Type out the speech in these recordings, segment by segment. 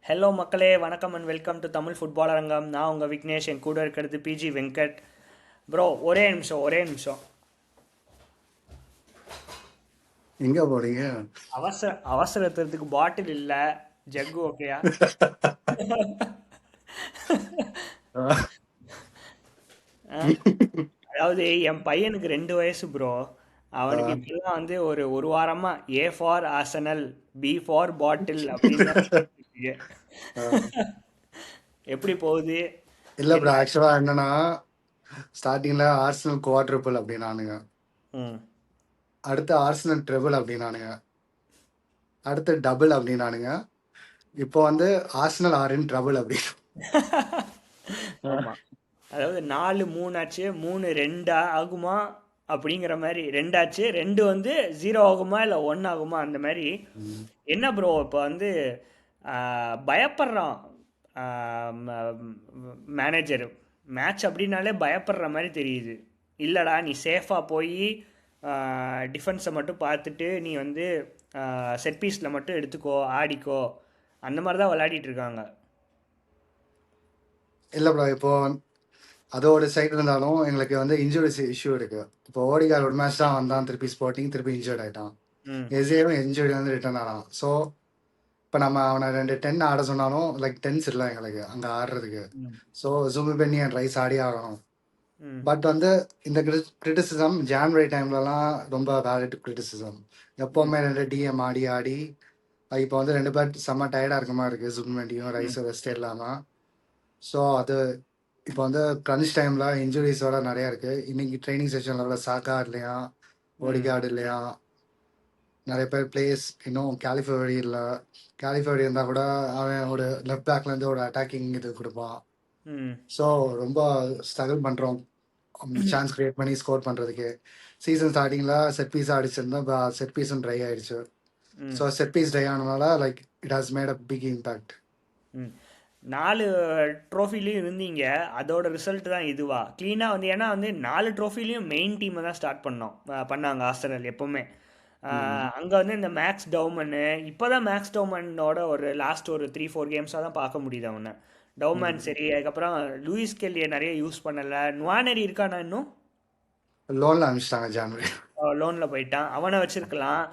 Hello மக்களே, வணக்கம் and welcome to Tamil football அரங்கம். நான் உங்கள் விக்னேஷ், என் கூட இருக்கிறது பிஜி வெங்கட். ப்ரோ, ஒரே நிமிஷம். எங்க போறீங்க? அவசரத்துக்கு பாட்டில் இல்லை, ஜக்கு ஓகேயா? அதாவது என் பையனுக்கு 2 வயசு ப்ரோ. அவனுக்கு இப்பெல்லாம் வந்து ஒரு வாரமா A for Arsenal, B for bottle அப்படின்னு தான் இருக்கு. எப்படி போகுது? இல்ல ப்ரோ, என்ன? ஆக்சுவலா என்னன்னா ஸ்டார்டிங்ல ஆர்சனல் குவாட்ரிபிள் அப்படின்னானுங்க, ம். அடுத்து ஆர்சனல் ட்ரிபிள் அப்படின்னானுங்க, அடுத்து டபுள் அப்படின்னானுங்க, இப்போ வந்து ஆர்சனல் ஆர் இன் ட்ரபிள் அப்படின்னு. ஆமா. அதாவது 4-3 ஆச்சு, 3-2 ஆகுமா அப்படிங்கிற மாதிரி. 2 ஆச்சு, 2 வந்து 0 ஆகுமா இல்லை 1 ஆகுமா அந்த மாதிரி. என்ன ப்ரோ இப்போ வந்து பயப்படுறான் மேனேஜர். மேட்ச் அப்படின்னாலே பயப்படுற மாதிரி தெரியுது. இல்லைடா, நீ சேஃபாக போய் டிஃபென்ஸை மட்டும் பார்த்துட்டு நீ வந்து செட் பீஸில் மட்டும் எடுத்துக்கோ, ஆடிக்கோ, அந்த மாதிரி தான் விளையாடிட்டு இருக்காங்க. இல்ல ப்ரோ, இப்போ அதோட சைடு இருந்தாலும் எங்களுக்கு வந்து இன்ஜுரிஸ் இஷ்யூ இருக்கு. இப்போ ஓடிகார் ஒரு மேட்ச் தான் வந்தான், திருப்பி ஸ்போர்ட்டிங் திருப்பி இன்ஜூர்ட் ஆயிட்டான். ம் எஸ்ஏவும் இன்ஜுரி வந்து ரிட்டர்ன் ஆனான். ஸோ இப்போ நம்ம அவனை 2 10 ஆட சொன்னாலும் லைக் டென்ஸ் இல்லை எங்களுக்கு அங்கே ஆடுறதுக்கு. ம் ஸோ ஜூமி பென்னி அண்ட் ரைஸ் ஆடி ஆகணும். ம் பட் வந்து இந்த கிரிட்டிசிசம் ஜான்வரி டைம்லலாம் ரொம்ப வேலிட் கிரிட்டிசிசம். எப்போவுமே 2 டிஎம் ஆடி ஆடி இப்போ வந்து 2 பேர் செம்ம டயர்டாக இருக்க மாதிரி இருக்குது, ஜுக்மெண்டியும் ம் ரைஸும் ரெஸ்ட் இல்லாமல். ஸோ அது இப்போ வந்து கிரன்ச் டைமில் இன்ஜுரிஸோட நிறையா இருக்குது. இன்னைக்கு ட்ரைனிங் செஷனில் சாக்கா இல்லையா, ம் ஓடிகார்டு இல்லையா, நிறைய பேர் பிளேயர்ஸ் இன்னும் கேலிஃபவரி இல்லை. கேலிஃபவரி இருந்தால் கூட அவன் ஒரு லெஃப்ட் பேக்லேருந்து ஒரு அட்டாக்கிங் இது கொடுப்பான். ம் ஸோ ரொம்ப ஸ்ட்ரகிள் பண்ணுறோம் சான்ஸ் கிரியேட் பண்ணி ஸ்கோர் பண்ணுறதுக்கு. சீசன் ஸ்டார்டிங்கில் செட் பீஸ் அடிச்சிருந்தா செட் பீஸும் ட்ரை ஆயிடுச்சு. Hmm so set piece dry ஆனதுனால like it has made a big impact. Hmm 4 ட்ரோஃபிலையும் இருந்தீங்க. அதோட ரிசல்ட் தான் இதுவா க்ளீனாக வந்து. ஏன்னா வந்து 4 ட்ரோஃபிலையும் மெயின் டீமை தான் ஸ்டார்ட் பண்ணாங்க ஆஸ்திரேலியா எப்போவுமே. அங்கே வந்து இந்த மேக்ஸ் டவுமன்னு, இப்போ தான் மேக்ஸ் டவுமனோட ஒரு லாஸ்ட் ஒரு 3-4 கேம்ஸாக தான் பார்க்க முடியுது அவனை. டவுமன் சரி, அதுக்கப்புறம் லூயிஸ் கெல்லியை நிறைய யூஸ் பண்ணலை. நுவானரி இருக்கானா இன்னும்? லோனில் அனுப்பிச்சிட்டாங்க ஜான்வரி. லோனில் போயிட்டான், அவனை வச்சிருக்கலாம்.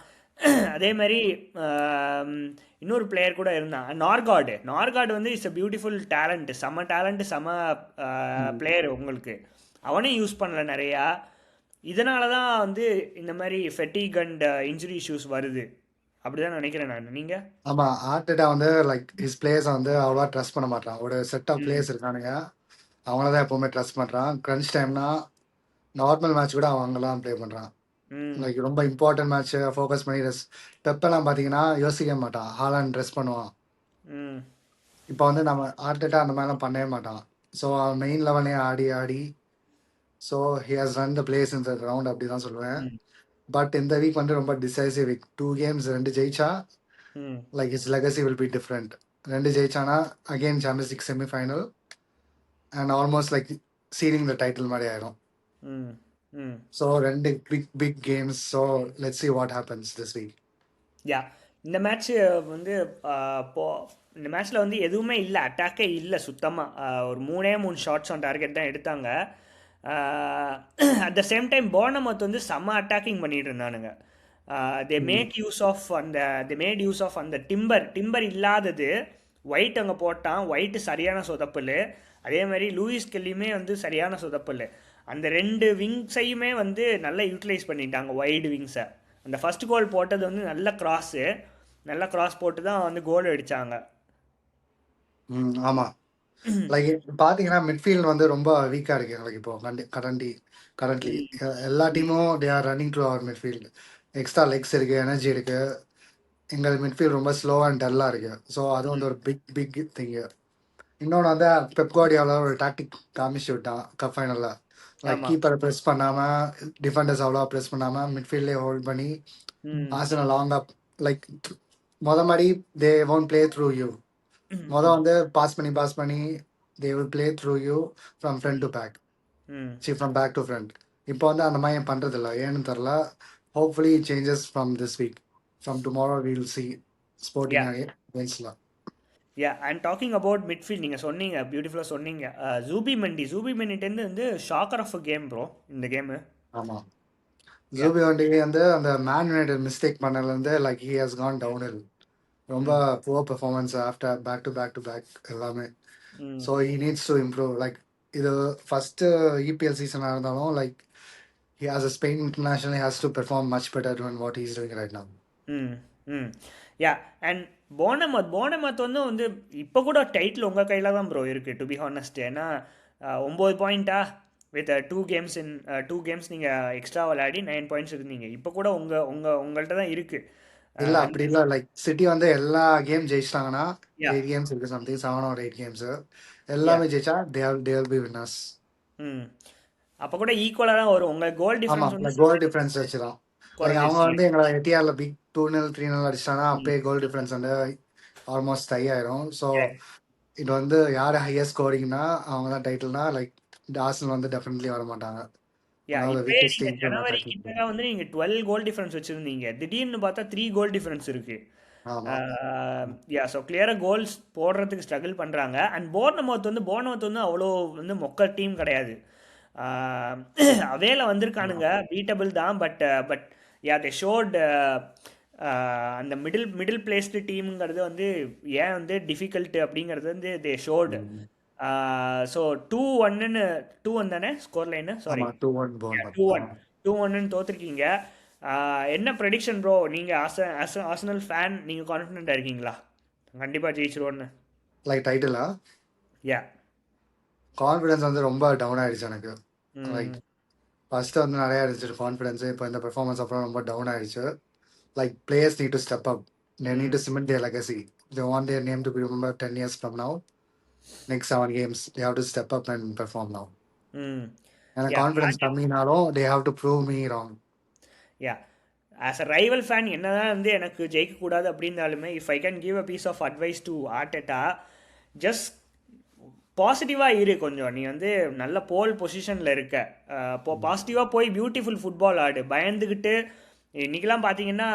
அதே மாதிரி ஆம், இன்னொரு பிளேயர் கூட இருந்தான், நார்கார்டு வந்து இட்ஸ் a பியூட்டிஃபுல் டேலண்ட், செம டேலண்ட், செம பிளேயர் உங்களுக்கு. அவனையும் யூஸ் பண்ணல நிறையா. இதனால தான் வந்து இந்த மாதிரி ஃபெட்டிக் அண்ட் இன்ஜுரி இஷ்யூஸ் வருது. அப்படிதான் நினைக்கிறேன் நான். நீங்கள்? ஆமாம், ஆர்டெட்டா வந்து லைக் ஹிஸ் பிளேயர்ஸை வந்து அவ்வளோவா ட்ரஸ்ட் பண்ண மாட்டான். ஒரு செட் ஆஃப் ம் பிளேயர்ஸ் இருக்கானுங்க, அவங்கள தான் எப்போவுமே ட்ரஸ்ட் பண்ணுறான். கிரன்ச் டைம்னா நார்மல் மேட்ச் கூட அவங்களாம் ப்ளே பண்ணுறான். ம் லைக் ரொம்ப இம்பார்ட்டன்ட் மேட்ச்சை ஃபோக்கஸ் பண்ணி பெப்பெல்லாம் பார்த்தீங்கன்னா யோசிக்க மாட்டான், ஹாலாண்ட் ட்ரெஸ் பண்ணுவான். ம் இப்போ வந்து நம்ம ஆர்டெட்டா அந்த மாதிரிலாம் பண்ணவே மாட்டான். ஸோ அவன் main லெவலே Aadi Aadi so he has run the place இந்த ரவுண்ட் அப்படி தான் சொல்லுவேன். ம் பட் இந்த வீக் வந்து ரொம்ப டிசைசிவ் வீக். 2 கேம்ஸ் 2 ஜெயிச்சா hmm like it's legacy will be different. 2 ஜெயிச்சானா again champions league semifinal and almost like sealing the title மாதிரி ஆயிடும். Hmm hmm so 2 big games. So let's see what happens this week. Yeah இந்த match வந்து போ இந்த மேட்ச்சில் வந்து எதுவுமே இல்லை, அட்டாக்கே இல்லை சுத்தமாக. ஒரு 3 ஷாட்ஸ் ஆன் டார்கெட் தான் எடுத்தாங்க. அட் த சேம் டைம் போர்னமத் வந்து செம்ம அட்டாக்கிங் பண்ணிட்டு இருந்தானுங்க. தே மேட் யூஸ் ஆஃப் அந்த டிம்பர் இல்லாதது. ஒயிட் அங்கே போட்டான், ஒயிட்டு சரியான சொதப்பல். அதே மாதிரி லூயிஸ் கெல்லியுமே வந்து சரியான சொதப்பல். அந்த 2 விங்ஸையுமே வந்து நல்லா யூட்டிலைஸ் பண்ணிட்டாங்க, வைடு விங்ஸை. அந்த ஃபர்ஸ்ட் கோல் போட்டது வந்து நல்ல கிராஸ் போட்டு தான் வந்து கோல் அடித்தாங்க. ஆமாம், லைக் பார்த்தீங்கன்னா மிட்ஃபீல்ட் வந்து ரொம்ப வீக்காக இருக்கு எங்களுக்கு இப்போ. கரண்ட்லி எல்லா டீமும் they are running to our midfield. Extra legs இருக்குது, எனர்ஜி இருக்குது. எங்கள் மிட்ஃபீல்ட் ரொம்ப ஸ்லோ அண்ட் டல்லாக இருக்குது. ஸோ அது வந்து ஒரு பிக் திங்கு. இன்னொன்று வந்து பெப் கார்டியோலா ஒரு டாக்டிக் காமிச்சு விட்டான் கப் ஃபைனலில். லைக் ஆமாம். கீப்பரை ப்ரெஸ் பண்ணாமல், டிஃபெண்டர்ஸ் அவ்வளோவா ப்ரெஸ் பண்ணாமல் மிட்ஃபீல்ட்லேயே ஹோல்ட் பண்ணி ம் ஆர்சனல் லாங்காக லைக் மாதிரி they won't play through you. வந்து பாஸ் பண்ணி they will play through you from front to back, hmm from back to front. இப்போ வந்து அந்த மாதிரி பண்ணுறதில்ல, ஏன்னு தெரில. Hopefully changes from this week. From tomorrow will see ya Sporting அகேன்ஸ்ட்ல. Yeah and talking about midfield நீங்கள் சொன்னீங்க பியூட்டிஃபுல்லாக சொன்னீங்க. ஜூபி மெண்டிட்டேருந்து வந்து shocker of a game bro இந்த கேமு. ஆமா. யா. ஜூபி வண்டி வந்து அந்த மேன் யுனைடெட் மிஸ்டேக் பண்ணதுலேருந்து like he has gone downhill. ரொம்ப hmm. Poor performance after back to back எல்லாமே. Hmm. So he needs to improve. Like இது first EPL சீசனாக இருந்தாலும் like he as a Spain international he has to perform much better than what he's doing right now. ம். ம். Yeah and போனமத் வந்து இப்போ கூட title உங்கள் கையில் தான் ப்ரோ இருக்குது டு பி ஹானஸ்ட். ஏன்னா 9 பாயிண்ட்டா வித் 2 கேம்ஸ் நீங்கள் எக்ஸ்ட்ரா விளையாடி 9 பாயிண்ட்ஸ் இருந்தீங்க. இப்போ கூட உங்கள்கிட்ட தான் இருக்குது. இல்ல அப்படி இல்ல. லைக் சிட்டி வந்து எல்லா கேம் ஜெயிச்சிட்டாங்கன்னா யா. 8 கேம்ஸ் இருக்கு சம்திங் 7 or 8 கேம்ஸ் யா. எல்லாமே ஜெயிச்சா they will be winners. ம். அப்போ கூட ஈக்குவலாக தான் வரும். உங்கள் கோல் ஆமா, டிஃப்ரென்ஸ் வந்து லைக் கோல் டிஃபரன்ஸ் வச்சுதான். லைக் அவங்க குறைஞ்சிருச்சு. வந்து எங்களை எட்டிஆர்ல பிக் 2-0 3-0 அடிச்சிட்டாங்கன்னா ம். அப்பயே கோல் டிஃபரன்ஸ் வந்து ஆல்மோஸ்ட் டை ஆயிரும். So yeah. இது வந்து யார் ஹையஸ்ட் ஸ்கோரிங்னா அவங்க தான் டைட்டில்னா லைக் ஆர்சனல் வந்து டெஃபினெட்லி வர மாட்டாங்க. யா அதனால இப்பயே வீக்கஸ்ட் நீங்கள் டீம் தான் ஜனவரி டைட்டில். கிட்ட வந்து நீங்கள் 12 கோல் டிஃப்ரென்ஸ் வச்சுருந்தீங்க. திடீர்னு பார்த்தா 3 கோல் டிஃப்ரென்ஸ் இருக்குது. ஆமா. யா ஸோ கிளியராக கோல்ஸ் போடுறதுக்கு ஸ்ட்ரகிள் பண்ணுறாங்க. அண்ட் போர்னமவுத் வந்து அவ்வளோ வந்து மொக்க டீம் கிடையாது. அவேல ஆமா. வந்திருக்கானுங்க பீட்டபிள் தான். பட் யா தே ஷோட் அந்த மிடில் பிளேஸ்டு டீமுங்கிறது வந்து ஏன் வந்து டிஃபிகல்ட் அப்படிங்கிறது வந்து தே ஷோட். ம். ஸோ 2-1 தானே ஸ்கோர் லைனு, சாரி. ஆமா 2-1 போன். 2-1 2-1 தோத்துருக்கீங்க. என்ன ப்ரெடிக்ஷன் ப்ரோ? நீங்கள் ஆர்சனல் ஃபேன், நீங்கள் கான்ஃபிடென்ட்டாக இருக்கீங்களா கண்டிப்பாக ஜெயிச்சிருவோன்னு? லைக் டைட்டிலா யா. கான்ஃபிடன்ஸ் வந்து ரொம்ப டவுன் ஆயிடுச்சு எனக்கு. லைக் ம். ஃபர்ஸ்ட் வந்து நிறைய இருந்துச்சு கான்ஃபிடன்ஸ். இப்போ இந்த பெர்ஃபார்மன்ஸ் அப்புறம் ரொம்ப டவுன் ஆயிடுச்சு. Like players need to step up. They need ம். to cement their legacy. They want their name to be remembered 10 years from now. Next 7 games, they have to step up and perform now. Hmm. எனக்கு yeah. Confidence கம்மினாலும் they have to prove me wrong. Yeah as a rival fan என்னதான் வந்து எனக்கு ஜெயிக்கக்கூடாது அப்படின்னாலுமே, if I can give a piece of advice to Arteta, just பாசிட்டிவாக இரு கொஞ்சம். நீ வந்து நல்ல போல் பொசிஷனில் இருக்க. இப்போ பாசிட்டிவாக போய் பியூட்டிஃபுல் ஃபுட்பால் ஆடு. பயந்துக்கிட்டு இன்னைக்கெல்லாம் பார்த்தீங்கன்னா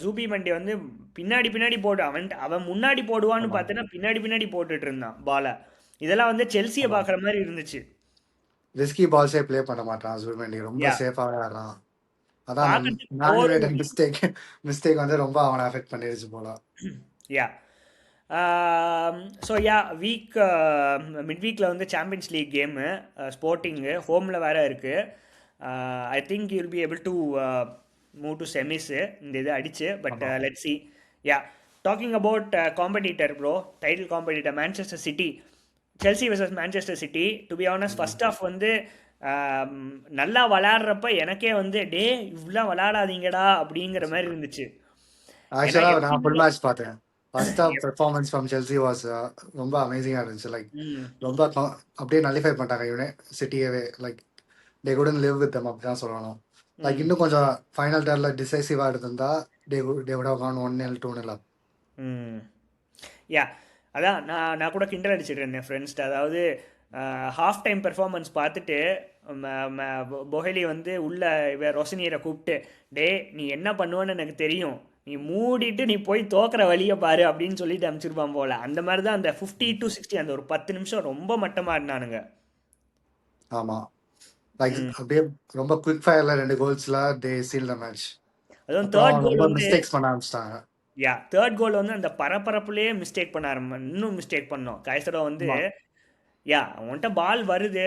ஜூபி மண்டி வந்து பின்னாடி போட்டு அவன் முன்னாடி போடுவான்னு ஆமா. பார்த்தீங்கன்னா பின்னாடி போட்டுட்டு இருந்தான் பாலை. இதெல்லாம் வந்து செல்சியை ஆமா. பார்க்குற மாதிரி இருந்துச்சு. ரிஸ்கி பால்ஸே ப்ளே பண்ண மாட்டான் ஜூல்மெண்டி. ரொம்ப யா சேஃபாகவே ஆடுறான். அதான் அந்த பார்க்கறதுக்கு மேன் போர். யுனைடெட் மிஸ்டேக் வந்து ரொம்ப அவனை அஃபெக்ட் பண்ணிடுச்சு போல. யா ஸோ யா மிட் வீக்கில் வந்து சாம்பியன்ஸ் லீக் கேமு ஸ்போர்ட்டிங்கு ஹோமில் வேறு இருக்குது. I think you'll be able to move to semis இந்த இது அடிச்சு. பட் ஆமா. Let's see. Yeah talking about competitor bro, title competitor Manchester City, Chelsea vs Manchester City. To be honest first half வந்து நல்லா விளையாடுறப்ப எனக்கே வந்து டே இவ்வளோ விளையாடாதீங்கடா அப்படிங்கிற மாதிரி இருந்துச்சு. ஏன்னா ஆக்சுவலாக நான் ஃபுல் எப்பயுமே மேட்ச் பார்த்தேன். First half performance from Chelsea was ரொம்ப அமேசிங்காக இருந்துச்சு. Like hmm. ரொம்ப அப்படியே நல்லிஃபை பண்ணிட்டாங்க சிட்டியவே. Like they couldn't live with them அப்படி தான் சொல்லணும். லைக் ம். இன்னும் கொஞ்சம் ஃபைனல் டேர்ல டிசைசிவாக எடுத்திருந்தா they would have gone 1-0 2-0 up. ம். யா அதான் நான் கூட கிண்டல் அடிச்சிட்டு இருந்தேன் ஃப்ரெண்ட்ஸ்ட்டு. அதாவது ஹாஃப் டைம் பெர்ஃபார்மன்ஸ் பார்த்துட்டு பொஹெலி வந்து உள்ள ரொசனியரை கூப்பிட்டு, டே நீ என்ன பண்ணுவேன்னு எனக்கு தெரியும், நீ மூடிட்டு நீ போய் தோக்குற வழியை பாரு அப்படின்னு சொல்லிட்டு அனுப்பிச்சிருப்பான் போல. அந்த மாதிரி தான் அந்த 50-60 அந்த ஒரு 10 நிமிஷம் ரொம்ப மட்டமாக இருந்தானுங்க. ஆமா. Like hmm. அப்படியே ரொம்ப குவிக் ஃபயர்ல 2 கோல்ஸ்ல தே சீல் த மேட்ச். அதுவும் அப்புறம் தேர்ட் கோல் ரொம்ப வந்து மிஸ்டேக்ஸ் பண்ண ஆரம்பிச்சிட்டாங்க. தேர்ட் கோல் வந்து அந்த பரபரப்புலேயே மிஸ்டேக் பண்ண இன்னும் மிஸ்டேக் பண்ணோம். கைசடோ வந்து ஆமா. அவன்கிட்ட பால் வருது,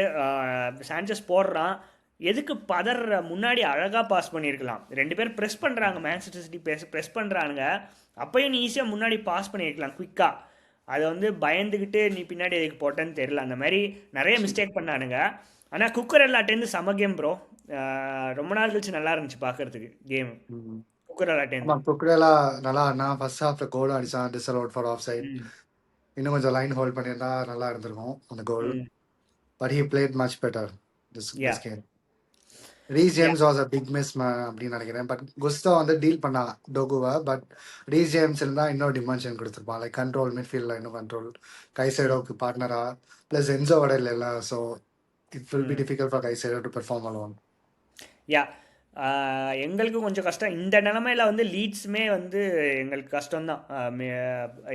சாnchez போடுறான், எதுக்கு பதற? முன்னாடி அழகாக பாஸ் பண்ணியிருக்கலாம். 2 பேர் ப்ரெஸ் பண்ணுறாங்க, மேன்செஸ்டர் சிட்டி ப்ரெஸ் பண்ணுறானுங்க, அப்பயும் நீ ஈஸியாக முன்னாடி பாஸ் பண்ணியிருக்கலாம் குயிக்காக. அதை வந்து பயந்துக்கிட்டு நீ பின்னாடி எதுக்கு போட்டேன்னு தெரில. அந்த மாதிரி நிறைய மிஸ்டேக் பண்ணானுங்க. ஆனால் குக்கரெல்லாட்டேருந்து செம கேம் ப்ரோ. ரொம்ப நாள் கழிச்சு நல்லா இருந்துச்சு பார்க்கறதுக்கு கேம் ம். குக்கரெல்லாட்டேருந்து. ஆமா குக்ரேலா நல்லா ஆடினா. ஃபர்ஸ்ட் ஹாஃப்ல கோல் அடிச்சான் டிஸ்அலவுட் ஃபார் ஆஃப் சைட். ம். இன்னும் கொஞ்சம் லைன் ஹோல்ட் பண்ணியிருந்தா நல்லா இருந்திருக்கும் அந்த goal. Hmm. But he played much better yeah this game. Reece yeah James was a big miss அப்படின்னு நினைக்கிறேன். பட் குஸ்டோ வந்து டீல் பண்ணா டோகுவை. பட் ரீஸ் ஜேம்ஸ் இருந்தால் இன்னும் டிமென்ஷன் கொடுத்துருப்பான். லைக் கண்ட்ரோல் மிட்ஃபீல்டில் இன்னும் கண்ட்ரோல். ம். கைசைடோக்கு பார்ட்னரா ப்ளஸ் என்ஜோவோட இல்லை. So it will be hmm. Difficult for Caicedo to perform alone. Yeah எங்களுக்கு கொஞ்சம் கஷ்டம். இந்த நிலமையில வந்து லீட்ஸுமே வந்து எங்களுக்கு கஷ்டம்தான்.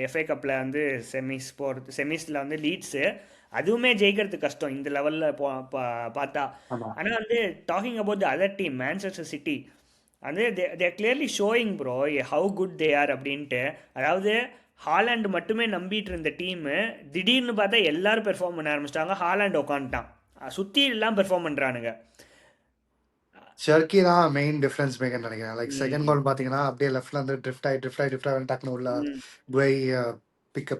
எஃப்ஏ கப்பில் வந்து செமிஸில் வந்து லீட்ஸு அதுவுமே ஜெயிக்கிறதுக்கு கஷ்டம் இந்த லெவலில் பார்த்தா. ஆமா. ஆனால் வந்து talking about the other team Manchester City வந்து they clearly showing bro how good they are அப்படின்ட்டு. அதாவது ஹாலாண்ட் மட்டுமே நம்பிட்டு இருந்த டீமு திடீர்னு பார்த்தா எல்லாரும் பெர்ஃபார்ம் பண்ண ஆரம்பிச்சிட்டாங்க. ஹாலாண்ட் உட்காந்துட்டான், சுற்றி எல்லாம் பெர்ஃபார்ம் பண்ணுறானுங்க. ஷர்க்கி தான் மெயின் டிஃபரன்ஸ் மேக்கர் நினைக்கிறேன். லைக் செகண்ட் ம் கோல் பார்த்தீங்கன்னா அப்படியே லெஃப்ட்ல இருந்து ட்ரிஃப்ட் ஆகி டக்குனு உள்ள ம் குவை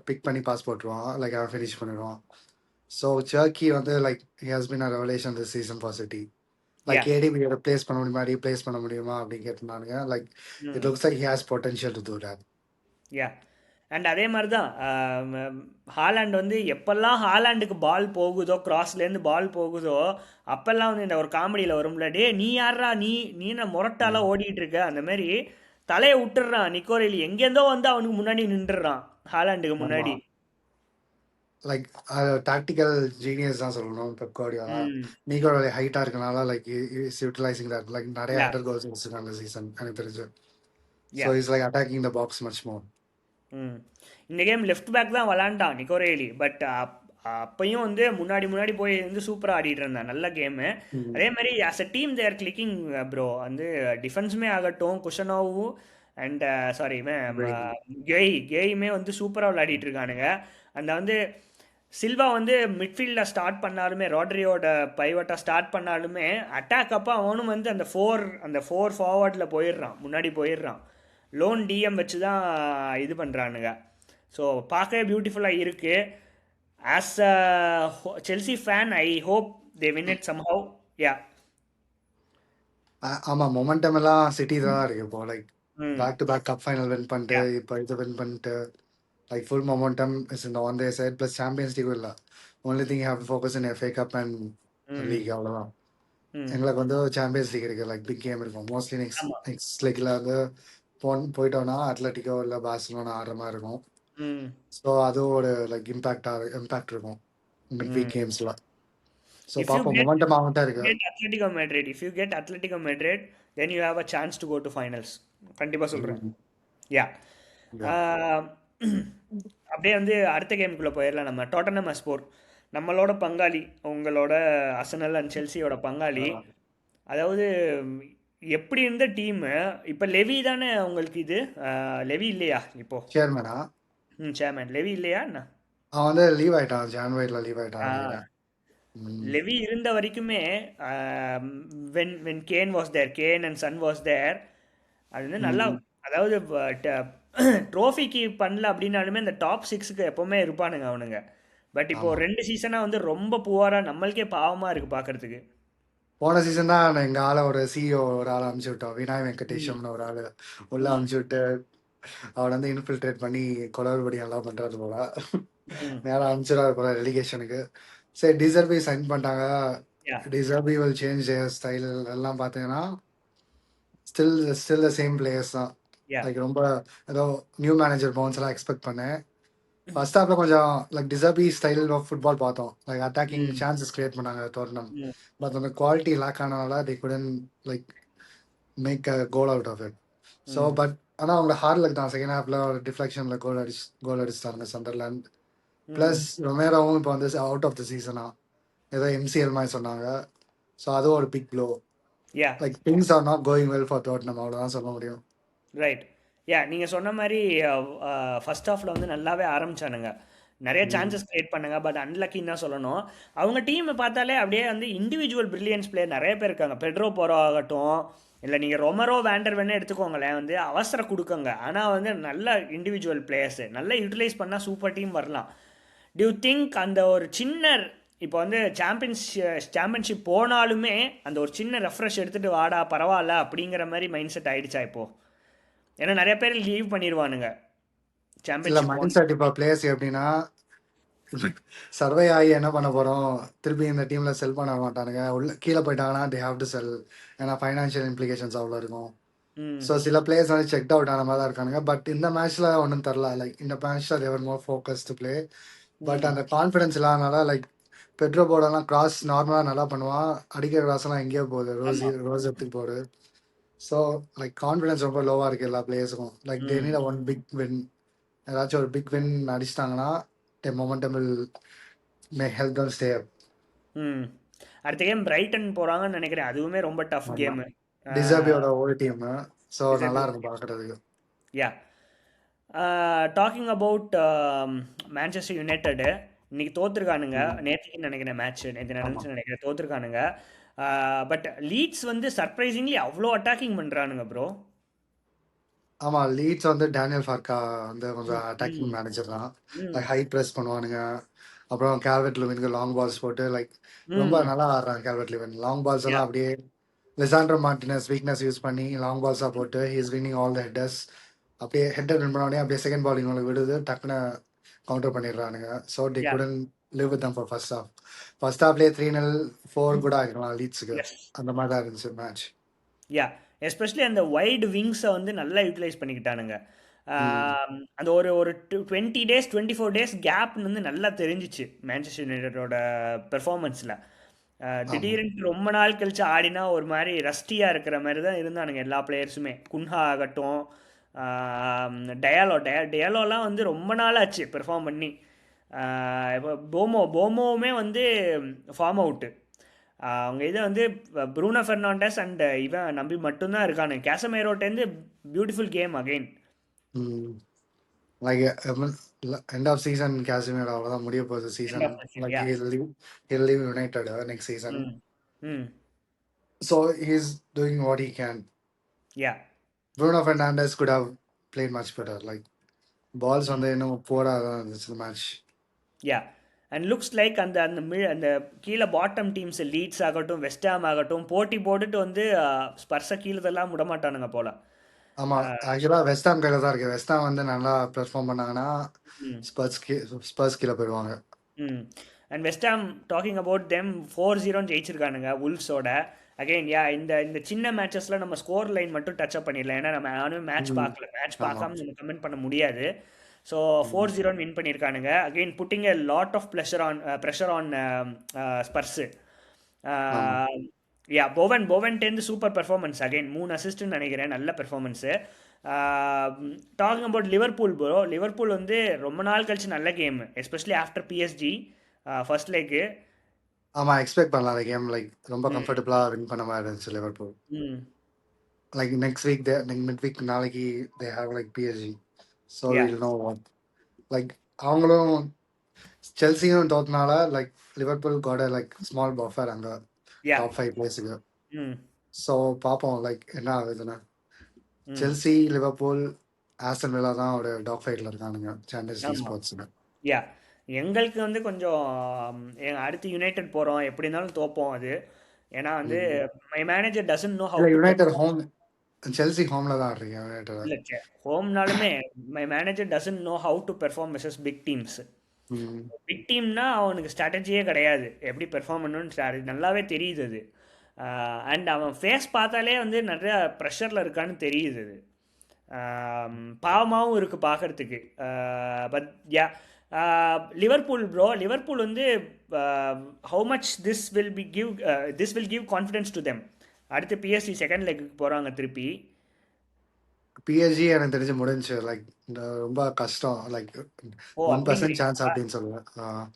பிக் பண்ணி பாஸ் போட்டுருவான். லைக் அவன் ஃபினிஷ் பண்ணிடுவான். ஸோ ஷர்க்கி வந்து like he has been a revelation this season for city. Like yeah ATP replace பண்ண முடியுமா, ரீப்ளேஸ் பண்ண முடியுமா அப்படின்னு கேட்டிருந்தானுங்க. லைக் இட் ம் looks like he has potential to do that. Yeah and அதே மாதிரி தான் ஹாலாண்ட் வந்து எப்பெல்லாம் ஹாலாண்டுக்கு பால் போகுதோ, கிராஸ்லேருந்து பால் போகுதோ, அப்பெல்லாம் வந்து இந்த ஒரு காமெடியில் வரும்ல, டே நீ யாரா, நீ என்ன முரட்டால ஓடிட்டு இருக்க, அந்த மாதிரி தலையை விட்டுறான் நிக்கோரெலி. எங்கேருந்தோ வந்து அவனுக்கு முன்னாடி நின்றுறான், ஹாலாண்டுக்கு ஆமா. முன்னாடி. லைக் டாக்டிக்கல் ஜீனியஸ் தான் சொல்லணும் பெப் கார்டியோலா. ம் நீக்கோட ஹைட்டா இருக்கனால like is utilising that. Like நிறைய யா ஹெடர் கோல்ஸ் வச்சிருக்காங்க சீசன் எனக்கு தெரிஞ்சு. So yeah is like attacking the box much more. ம் இந்த கேம் லெஃப்ட் பேக் தான் விளாண்டான் நிக்கோரேலி. பட் அப்பையும் வந்து முன்னாடி முன்னாடி போய் வந்து சூப்பராக ஆடிட்டு இருந்தான், நல்ல கேமு. அதே மாதிரி as a team they're clicking bro. வந்து டிஃபென்ஸுமே ஆகட்டும், குஷனோவு அண்ட் சாரி கேயுமே வந்து சூப்பராக விளையாடிட்டு இருக்கானுங்க. அந்த வந்து சில்வா வந்து மிட்ஃபீல்டில் ஸ்டார்ட் பண்ணாலுமே, ராட்ரியோட பைவட்டாக ஸ்டார்ட் பண்ணாலுமே, அட்டாக் அப்போ அவனும் வந்து அந்த ஃபோர் ஃபார்வர்டில் போயிடுறான், முன்னாடி போயிடுறான். லோன் டிஎம் வச்சு தான் இது பண்ணுறானுங்க. ஸோ பார்க்கவே பியூட்டிஃபுல்லாக இருக்குது. As a Chelsea fan I hope they win it somehow. Yeah ஆமா, மொமெண்டம் எல்லாம் சிட்டி தான் இருக்கு இப்போ. Like hmm back to back cup final win பண்ணிட்டு யா இப்போ இது வின் பண்ணிட்டு like full momentum is in on their side. Plus Champions League இல்லை. Only thing have to focus in FA cup and hmm league, அவ்வளோதான். ம் எங்களுக்கு வந்து Champions League இருக்கு. லைக் பிக் கேம் இருக்கும் மோஸ்ட்லி. நெக்ஸ்ட் ஆமாம். நெக்ஸ்ட் லீக்ல வந்து போயிட்டோம்னா அட்லட்டிக்கோ இல்லை பார்சலோனா ஆடுற மாதிரி இருக்கும். ம் ஸோ அது ஒரு லைக் இம்பாக்ட் இருக்கும் மிட் வீக் ம் கேம்ஸ்ல. ஸோ இஃப் யூ பார்ப்போம், கெட் மொமெண்டம் ஆகிட்டே இருக்கு. Atletico Madrid, if you get Atletico Madrid, then you have a chance to go to finals. கண்டிப்பாக சொல்கிறேன். யா அப்படியே வந்து அடுத்த கேமுக்குள்ளே போயிடலாம். நம்ம டாட்டனம் ஹாட்ஸ்பர் நம்மளோட பங்காளி, உங்களோட அர்சனல் அண்ட் செல்சியோட பங்காளி. அதாவது எப்படி இருந்த டீமு இப்போ லெவி தானே உங்களுக்கு இது. லெவி இல்லையா இப்போ? சேர்மனா சேர்மேன் லெவி இல்லையா என்ன? அவன் வந்து லீவ் ஆயிட்டான், ஜான்வரியில் லீவ் ஆயிட்டான் ஆ, நினைக்கிறேன். ம். லெவி இருந்த வரைக்குமே when Kane was there, Kane and Son was there, அது வந்து நல்லா, ம். அதாவது ட்ரோஃபிக்கு பண்ணல அப்படின்னாலுமே இந்த டாப் சிக்ஸுக்கு எப்போவுமே இருப்பானுங்க அவனுங்க. பட் இப்போ ஆமா, 2 சீசனாக வந்து ரொம்ப புவராக, நம்மளுக்கே பாவமாக இருக்குது பார்க்கறதுக்கு. போன சீசன் தான் எங்க ஆளை ஒரு சிஇஓ ஒரு ஆளை அமுச்சு விட்டோம், விநாயக் ம் வெங்கடேஷம்னு ஒரு ஆளு உள்ள ம் அமுச்சு விட்டு அவனை வந்து இன்ஃபில்ட்ரேட் பண்ணி குளறுபடி எல்லாம் பண்றது போல. ம் நேரம் அனுப்பிச்சிடாரு போல ரெலிகேஷனுக்கு. சரி, டிசர்பி சைன் பண்ணிட்டாங்க. Yeah De Zerbi will change style எல்லாம் பார்த்தீங்கன்னா still still the same players தான். யா லைக் ரொம்ப ஏதோ நியூ மேனேஜர் பவுன்ஸ் எல்லாம் எக்ஸ்பெக்ட் பண்ணேன். ஃபர்ஸ்ட் ஹாஃப்ல கொஞ்சம் like De Zerbi style of football பார்த்தோம். Like attacking hmm chances create பண்ணாங்க டோர்னம். ம் பட் அந்த குவாலிட்டி லேக் ஆனனால they couldn't like make a goal out of it. So hmm but ஆனால் அவங்க ஹார்ட் லக் தான். செகண்ட் ஹாஃப்ல ஒரு டிஃப்ளெக்ஷனில் கோல் அடிச்சிட்டாங்க சண்டர்லேண்ட். ம் ப்ளஸ் ரொமேரோவும் இப்போ வந்து அவுட் ஆஃப் த சீசனா ஏதோ எம்சிஎல் மாதிரி சொன்னாங்க. ஸோ அதுவும் ஒரு big blow. Yeah like things are not going well for Tottenham, அவ்வளோதான் சொல்ல முடியும். ரைட். யா நீங்கள் சொன்ன மாதிரி ஃபர்ஸ்ட் ஹாஃபில் வந்து நல்லாவே ஆரம்பிச்சானுங்க, நிறைய ம். சான்சஸ் கிரியேட் பண்ணாங்க. பட் அன்லக்கின்னு தான் சொல்லணும். அவங்க டீமை பார்த்தாலே அப்படியே வந்து இண்டிவிஜுவல் பிரில்லியன்ஸ் பிளேயர் நிறைய பேர் இருக்காங்க. பெட்ரோ போரோ ஆகட்டும், இல்லை நீங்கள் ரொமரோ வேண்டர் வேணே எடுத்துக்கோங்களேன், வந்து அவசரம் கொடுக்குங்க. ஆனால் வந்து நல்ல இண்டிவிஜுவல் பிளேயர்ஸு நல்லா யூட்டிலைஸ் பண்ணால் சூப்பர் டீம் வரலாம். டியூ திங்க் அந்த ஒரு சின்ன, இப்போ வந்து சாம்பியன்ஷிப் போனாலுமே அந்த ஒரு சின்ன ரெஃப்ரெஷ் எடுத்துகிட்டு வாடா பரவாயில்ல அப்படிங்கிற மாதிரி மைண்ட் செட் ஆகிடுச்சா இப்போது? ஏன்னா நிறைய பேர் லீவ் பண்ணிடுவானுங்க இல்லை, சாம்பியன்ஷிப் மைண்ட் போன. செட் இப்போ பிளேயர்ஸ் எப்படின்னா சர்வே ஆகி என்ன பண்ண போறோம், திருப்பி இந்த டீம்ல செல் பண்ண மாட்டானுங்க. உள்ள கீழே போயிட்டாங்கன்னா தே ஹாவ் டு செல். ஏன்னா ஃபைனான்ஷியல் இம்ப்ளிகேஷன்ஸ் அவ்வளோ இருக்கும். ம் ஸோ சில பிளேயர்ஸ் வந்து செக் அவுட் ஆன மாதிரி தான் இருக்கானுங்க. பட் இந்த மேட்ச்ல ஒன்றும் தரல. லைக் இந்த மேட்ச்ல they were more focus to play. But hmm அந்த கான்ஃபிடன்ஸ் இல்லாதனால லைக் பெட்ரோ போர்டெல்லாம் கிராஸ் நார்மலாக நல்லா பண்ணுவான். அடிக்கிற கிராஸ் எல்லாம் எங்கேயோ போகுது, ஆமாம். ரோஸ் எடுத்துக்கு போகுது. ஸோ லைக் கான்ஃபிடன்ஸ் ரொம்ப லோவாக இருக்குது எல்லா பிளேயர்ஸுக்கும். லைக் தே ம் நீட் ஒன் பிக் வின். ஏதாச்சும் ஒரு பிக் வின் அடிச்சிட்டாங்கன்னா momentum will may help them stay up. ம் அடுத்த கேம் பிரைட்டன் போகிறாங்கன்னு நினைக்கிறேன். அதுவுமே ரொம்ப டஃப் ஆமாம். கேமு. டிசர்பியோட ஓல்டு டீம். ஸோ நல்லா டிசர்பியூ. இருக்கும் பார்க்குறதுக்கு. Yeah talking about Manchester United இன்னைக்கு தோத்துருக்கானுங்க. நேற்றுக்குன்னு நினைக்கிறேன் மேட்ச், நேற்று ஆமாம். நடந்துச்சுன்னு நினைக்கிறேன், தோத்துருக்கானுங்க. பட் லீட்ஸ் வந்து சர்ப்ரைசிங்லி அவ்வளோ அட்டாக்கிங் பண்ணுறானுங்க ப்ரோ. ஆமாம், லீட்ஸ் வந்து டேனியல் ஃபார்க்கா வந்து கொஞ்சம் ம் அட்டாக்கிங் ம் மேனேஜர் தான். ம் லைக் ஹை ப்ரெஸ் பண்ணுவானுங்க. அப்புறம் கேல்வெட் லுவினுக்கு லாங் பால்ஸ் போட்டு லைக் ரொம்ப ம் நல்லா ஆடுறாங்க கேல்வெட் லுவின். லாங் பால்ஸ் யா எல்லாம் அப்படியே லிசாண்ட்ரோ மார்டினஸ் வீக்னஸ் யூஸ் பண்ணி லாங் பால்ஸாக போட்டு he's winning all the headers. அப்படியே ஹெட்டர் வின் பண்ண உடனே அப்படியே செகண்ட் பாலிங் உங்களுக்கு விடுது, டக்குன்னு கவுண்டர் பண்ணிடுறானுங்க. ஸோ டி yeah couldn't live with them for first half. First ஹாஃப்லேயே 3-0 4 கூட ஆகிக்கலாம் லீட்ஸுக்கு. எஸ் அந்த மாதிரி தான் இருந்துச்சு மேட்ச். யா எஸ்பெஷலி அந்த வைடு விங்ஸை வந்து நல்லா யூட்டிலைஸ் பண்ணிக்கிட்டானுங்க. ம். அந்த ஒரு ஒரு 20 days 24 days கேப் வந்து நல்லா தெரிஞ்சிச்சு மேன்செஸ்டர் யுனைடெடோட பெர்ஃபார்மன்ஸில். ஆமாம். திடீர்னு ரொம்ப நாள் கழிச்சு ஆடினா ஒரு மாதிரி ரஸ்டியாக இருக்கிற மாதிரி தான் இருந்தானுங்க எல்லா பிளேயர்ஸுமே. குன்ஹா ஆகட்டும், டயாலோலாம் வந்து ரொம்ப நாள் ஆச்சு பெர்ஃபார்ம் பண்ணி. இப்போ போமோவுமே வந்து ஃபார்ம் அவுட்டு. அவங்க இதை வந்து ப்ரூனோ ஃபெர்னாண்டஸ் அண்ட் இவன் நம்பி மட்டும்தான் இருக்கானு. கேசமேரோட்டேருந்து beautiful game again. Hmm. Like end of season Casemiro அவ்வளோதான் முடிய போகுது end season. Off season. Like yeah he'll leave United next season. Hmm hmm so he's doing what he can. Yeah Bruno Fernandes could have played much better. Like balls hmm வந்து இன்னும் போராக தான் இருந்துச்சு match. Yeah and looks like அந்த அந்த அந்த கீழே bottom teams Leeds ஆகட்டும் வெஸ்டாம் ஆகட்டும் போட்டி போட்டுட்டு வந்து ஸ்பர்ஸை கீழே தள்ளாம விட மாட்டானுங்க போல. ஆமாம், ஆக்சுவலாக வெஸ்டாம் கையில் தான் இருக்குது. வெஸ்டாம் வந்து நல்லா பெர்ஃபார்ம் பண்ணாங்கன்னா ம் ஸ்பர்ஸ் கீழே போயிடுவாங்க. Hmm and West Ham talking about them 4-0 ஜெயிச்சிருக்கானுங்க உல்ஸோட. அகைன் யா இந்த இந்த சின்ன மேட்சஸில் நம்ம ஸ்கோர் லைன் மட்டும் டச் அப் பண்ணிடலாம். ஏன்னா நம்ம நானும் மேட்ச் ம். பார்க்கல, மேட்ச் ஆமாம். பார்க்காம நம்ம கமெண்ட் பண்ண முடியாது. So hmm. 4-0 வின் பண்ணியிருக்கானுங்க. Again putting a lot of pressure on Spurs. ஆமாம். யா போவன்டேந்து சூப்பர் பெர்ஃபார்மன்ஸ். அகைன் 3 அசிஸ்ட்னு நினைக்கிறேன், நல்ல performance. Talking about Liverpool bro, Liverpool வந்து ரொம்ப நாள் கழிச்சு நல்ல game, especially after PSG first leg. ஆமாம், எக்ஸ்பெக்ட் பண்ணலாம் அந்த கேம். லைக் ரொம்ப ம் கம்ஃபர்டபுளாக வின் பண்ண மாதிரி இருந்துச்சு Liverpool. Hmm like next week mid week நாளைக்கு they have like PSG. So yeah will know what. Like அவங்களும் செல்சியும் தோத்தனால like Liverpool got like small buffer அங்கே யா டாப் 5 பிளேஸுக்கு. ம் ஸோ பார்ப்போம் லைக் என்ன ஆகுதுன்னு. ம் செல்சி, லிவர்பூல், ஆஸ்டன் வில்லா தான் ஒரு டாப் 5ல இருக்கானுங்க சாம்பியன்ஸ் லீக் ஆமாம். ஸ்பாட்ஸுக்கு. யா எங்களுக்கு வந்து கொஞ்சம் அடுத்து யுனைடெட் போகிறோம், எப்படி இருந்தாலும் தோப்போம் அது. ஏன்னா வந்து மை மேனேஜர் டசன்ட் நோ இல்லை, how to United perform. Home. Chelsea ஹோமில் தான் ஆடுறீங்க யுனைடெட். இல்லை ஹோம்னாலுமே my manager doesn't know how to perform versus big teams. ம். பிக் டீம்னா அவனுக்கு ஸ்ட்ராட்டஜியே கிடையாது, எப்படி பெர்ஃபார்ம் பண்ணணும்னு அது நல்லாவே தெரியுது அது. அண்ட் அவன் ஃபேஸ் பார்த்தாலே வந்து நிறையா ப்ரெஷரில் இருக்கான்னு தெரியுது அது. பாவமாகவும் இருக்குது பார்க்குறதுக்கு. But yeah Liverpool bro, Liverpool வந்து how much this will give confidence to them. அடுத்து பிஎஸ்சி செகண்ட் லெக்குக்கு போகிறாங்க திருப்பி. பிஎஸ்ஜி எனக்கு தெரிஞ்சு முடிஞ்சு. லைக் இந்த ரொம்ப கஷ்டம். லைக் ஓ 1% சான்ஸ் அப்படிங்கிறீங்களா? அப்படின்னு சொல்லுவேன்.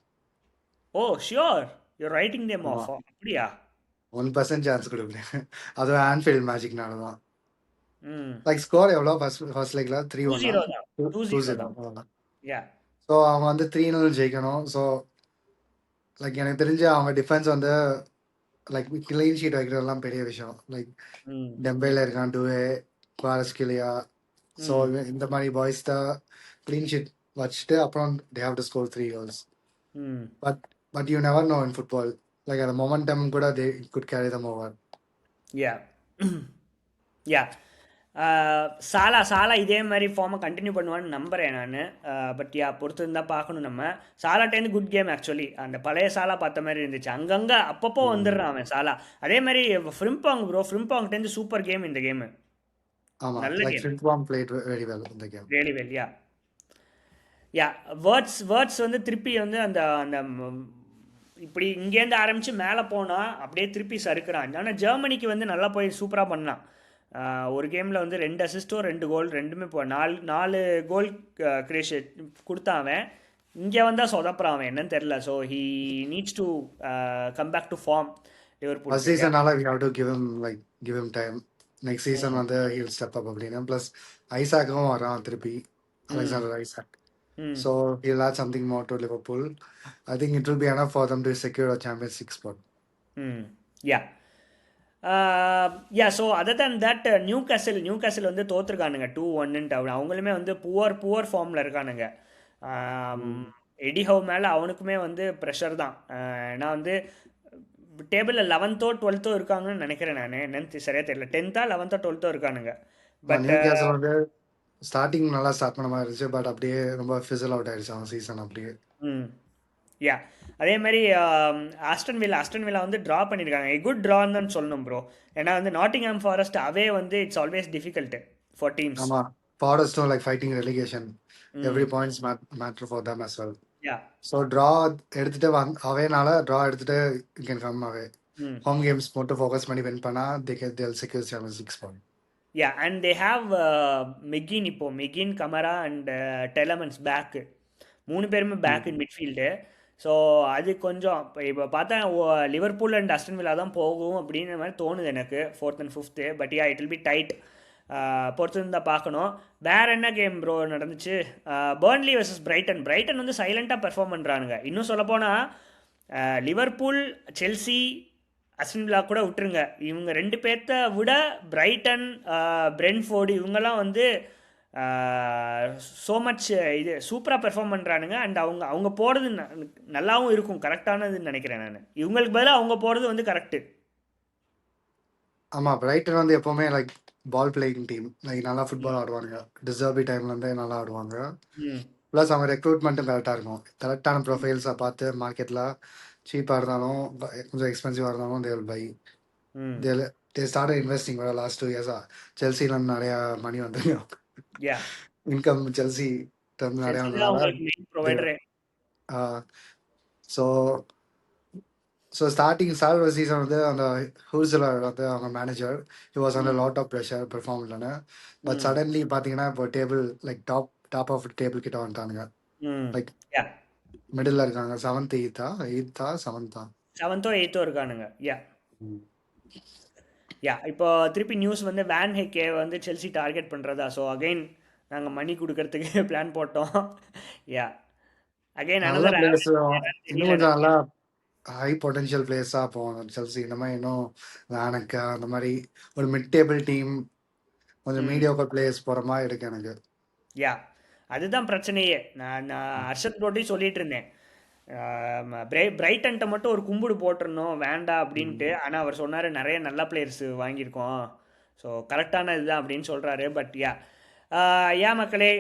Oh sure, you're writing them off. ஆமாம், அப்படியா? 1% சான்ஸ் கொடுக்குறேன். அதுவும் ஆன்ஃபீல்ட் மேஜிக்னால தான். ம் லைக் ஸ்கோர் எவ்வளோ ஃபர்ஸ்ட் லீக்ல 3-1 2-0 தான். 2-0 2-0. தான். யா ஸோ அவங்க வந்து 3-0 ஜெயிக்கணும். ஸோ லைக் எனக்கு தெரிஞ்சு அவங்க டிஃபென்ஸ் வந்து லைக் கிளீன் ஷீட் வைக்கிறதெல்லாம் பெரிய விஷயம். லைக் ம் டெம்பேல இருக்கான், டூவே, குவாரஸ்கிலியா. ஸோ ம் இந்த மாதிரி பாய்ஸ் தான் க்ளீன் ஷீட் வச்சுட்டு அப்புறம் they have to score 3 goals. Hmm but but you never know in football. Like அந்த மொமெண்டம் கூட they could carry them over. Yeah yeah Salah இதே மாதிரி ஃபார்மை கண்டினியூ பண்ணுவான்னு நம்புகிறேன் நான். பட் யா பொறுத்து இருந்தால் பார்க்கணும் நம்ம. சாலாட்டேருந்து குட் கேம் ஆக்சுவலி. அந்த பழைய சாலா பார்த்த மாதிரி இருந்துச்சு. அங்கங்கே அப்பப்போ வந்துடுறான் அவன் சாலா. அதே மாதிரி ஃப்ரிம்பாங் ப்ரோ, ஃப்ரிம்பாங்டேருந்து சூப்பர் கேம் இந்த கேமு. ஆமாம், நல்ல like game, Frimpong played very well இந்த game. Really well. Yeah yeah Wirtz வந்து திருப்பி வந்து அந்த அந்த இப்படி இங்கேருந்து ஆரம்பித்து மேலே போனால் அப்படியே திருப்பி சறுக்குறான். ஆனால் ஜெர்மனிக்கு வந்து நல்லா போய் சூப்பராக பண்ணான். ஒரு கேமில் வந்து 2 அசிஸ்டோ 2 கோல் ரெண்டுமே நாலு நாலு கோல் கிரியேஷன் கொடுத்தான் அவன். இங்கே வந்தால் சொதப்புறான் அவன், என்னன்னு தெரில. So he needs to come back to form first லிவர்பூலுக்கு. சீசனால we have to give him time. Next season வந்து he'll step up அப்படின்னு. ப்ளஸ் ஐசாக்கும் வரான் திருப்பி, Alexander Isak. Hmm So he'll add something more to Liverpool. I think it will be enough for them to secure a Champions League spot. Yeah yeah so other then that Newcastle வந்து தோற்றுருக்கானுங்க 2-1ன்ட்டு. அவங்களுமே வந்து poor ஃபார்மில் இருக்கானுங்க. Eddy have மேலே அவனுக்குமே வந்து pressure தான். ஏன்னா வந்து டேபிளில் 11th 12th இருக்காங்கன்னு நினைக்கிறேன் நான், என்னன்னு சரியாக தெரியல. 10th 11th 12th இருக்கானுங்க. பட் நியூ கேசல் வந்து ஸ்டார்டிங் நல்லா ஸ்டார்ட் பண்ண மாதிரி இருந்துச்சு, பட் அப்படியே ரொம்ப ஃபிசல் அவுட் ஆயிடுச்சு அவன் சீசன் அப்படியே. யா அதே மாதிரி ஆஸ்டன் வில்லா வந்து ட்ரா பண்ணியிருக்காங்க. குட் ட்ரான்னு தான் சொல்லணும் ப்ரோ. ஏன்னா வந்து நாட்டிங்ஹாம் ஃபாரஸ்ட் அவே வந்து it's always difficult for teams. ஆமா, ஃபாரஸ்டும் like fighting relegation, every points matter for them as well. Yeah so draw எடுத்துட்டு அவேனால ட்ரா எடுத்துட்டு you can come away. Home games மட்டும் ஃபோக்கஸ் பண்ணி வின் பண்ணா they'll secure Champions League spot. Yeah and they have McGinn Kamara and Tielemans back, 3 பேருமே back in midfield. So அது கொஞ்சம் இப்போ பார்த்தா லிவர்பூல் அண்ட் அஸ்டன் வில்லா தான் போகும் அப்படின்ற மாதிரி தோணுது எனக்கு, 4th and 5th. But yeah it will be tight. பொறுத்து தான் பார்க்கணும். வேற என்ன கேம் ப்ரோ நடந்துச்சு? பர்ன்லி வர்சஸ் பிரைட்டன் வந்து சைலண்டாக பெர்ஃபார்ம் பண்ணுறானுங்க. இன்னும் சொல்லப்போனால் லிவர்பூல், செல்சி, அஸ்டன் வில்லா கூட விட்டுருங்க, இவங்க 2 பேர்த்த விட பிரைட்டன், பிரென்ஃபோர்டு இவங்கெல்லாம் வந்து ஸோ மச் இது சூப்பராக பெர்ஃபார்ம் பண்ணுறானுங்க. அண்ட் அவங்க போகிறது நல்லாவும் இருக்கும், கரெக்டானதுன்னு நினைக்கிறேன் நான். இவங்களுக்கு பதிலாக அவங்க போகிறது வந்து கரெக்டு. ஆமா, பிரைட்டன் வந்து எப்பவுமே like ball playing team, like நல்லா ஃபுட்பால் ஆடுவாங்க, டிசர்பி டைம்ல இருந்தே நல்லா ஆடுவாங்க. ப்ளஸ் அவங்க ரெக்ரூட்மெண்ட்டும் கரெக்டாக இருக்கும். கரெக்டான ப்ரொஃபைல்ஸை பார்த்து மார்க்கெட்டில் சீப்பாக இருந்தாலும் கொஞ்சம் எக்ஸ்பென்சிவாக இருந்தாலும் they will buy. They started investing for the last 2 years. செல்சில நிறைய மணி வந்துருக்கு, யா இன்கம் செல்சி நிறைய வந்ததுனால. மெயின் ப்ரொவைடரே. ஸோ ஸ்டார்ட் சீசன் வந்து அந்த ஹூசலர் வந்து அவங்க manager, he was under lot of pressure perform இல்லைன்னு. பட் சடன்லி பார்த்தீங்கன்னா இப்போ table like top of table கிட்ட வந்துட்டானுங்க. லைக் யா மிடில் இருக்காங்க, 7th 8th 7th 8th இருக்கானுங்க. யா யா இப்போ திருப்பி நியூஸ் வந்து வேன் ஹெக்கே வந்து செல்சி டார்கெட் பண்ணுறதா. ஸோ அகைன் நாங்கள் மணி கொடுக்கறதுக்கு பிளான் போட்டோம். யா அகைன் நல்ல பிளேயர்ஸ், இன்னும் கொஞ்சம் நல்லா ஹை பொட்டன்ஷியல் பிளேயர்ஸாக போகணும் செல்சி. இந்த மாதிரி இன்னும் வேனக்கா அந்த மாதிரி ஒரு மிட் டேபிள் டீம், கொஞ்சம் மீடியோக்கர் பிளேயர்ஸ் போகிற மாதிரி இருக்கு எனக்கு. யா அதுதான் பிரச்சனையே. நான் ஹர்ஷத் ப்ரோட்டி சொல்லிட்டு இருந்தேன், பிரைட்டன்ட்ட மட்டும் ஒரு கும்பிடு போட்டுருந்தோம் வேண்டாம் அப்படின்ட்டு. ஆனால் அவர் சொன்னார் நிறைய நல்ல பிளேயர்ஸ் வாங்கியிருக்கோம், ஸோ கரெக்டான இதுதான் அப்படின்னு சொல்கிறாரு. பட் யா மக்களே,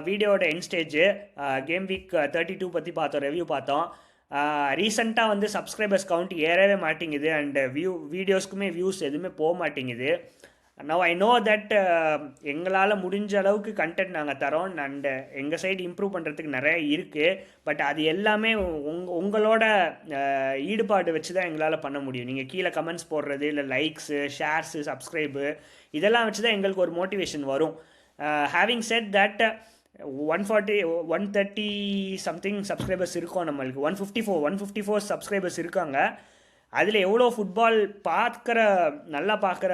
வீடியோட எண்ட் ஸ்டேஜ் கேம் வீக் 32 பற்றி பார்த்தோம், ரிவ்யூ பார்த்தோம். ரீசெண்டாக வந்து சப்ஸ்கிரைபர்ஸ் கவுண்ட் ஏறவே மாட்டேங்குது அண்ட் வீடியோஸ்க்குமே வியூஸ் எதுவுமே போக மாட்டேங்குது. நவ் ஐ நோ தட் எங்களால் முடிஞ்ச அளவுக்கு கண்டென்ட் நாங்கள் தரோம் அண்ட் எங்கள் சைடு இம்ப்ரூவ் பண்ணுறதுக்கு நிறைய இருக்குது. பட் அது எல்லாமே உங்களோட ஈடுபாடு வச்சு தான் எங்களால் பண்ண முடியும். நீங்கள் கீழே கமெண்ட்ஸ் போடுறது, இல்லை லைக்ஸு, ஷேர்ஸு, சப்ஸ்கிரைபு, இதெல்லாம் வச்சு தான் எங்களுக்கு ஒரு மோட்டிவேஷன் வரும். Having set that 130 something subscribers இருக்கும் நம்மளுக்கு. 154 சப்ஸ்கிரைபர்ஸ் இருக்காங்க. அதில் எவ்வளோ ஃபுட்பால் நல்லா பார்க்குற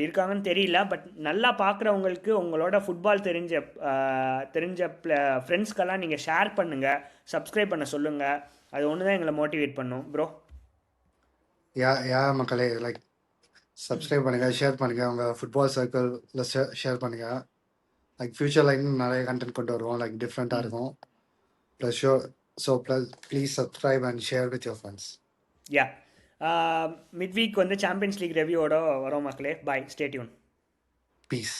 இருக்காங்கன்னு தெரியல. பட் நல்லா பார்க்குறவங்களுக்கு உங்களோட ஃபுட்பால் தெரிஞ்ச ஃப்ரெண்ட்ஸ்க்கெல்லாம் நீங்கள் ஷேர் பண்ணுங்கள், சப்ஸ்கிரைப் பண்ண சொல்லுங்கள். அது ஒன்று தான் எங்களை மோட்டிவேட் பண்ணும் ப்ரோ. மக்களே, லைக் சப்ஸ்கிரைப் பண்ணுங்கள், ஷேர் பண்ணுங்கள், உங்கள் ஃபுட்பால் சர்க்கிளில் ஷேர் பண்ணுங்கள். லைக் ஃபியூச்சரில் இன்னும் நிறைய கண்டென்ட் கொண்டு வருவோம், லைக் டிஃப்ரெண்ட்டாக இருக்கும். Please subscribe and share with your friends. Yeah mid week வந்து சாம்பியன்ஸ் லீக் ரிவ்யூவோட வரோம் மக்களே. பாய், ஸ்டே டியூன். பீஸ்.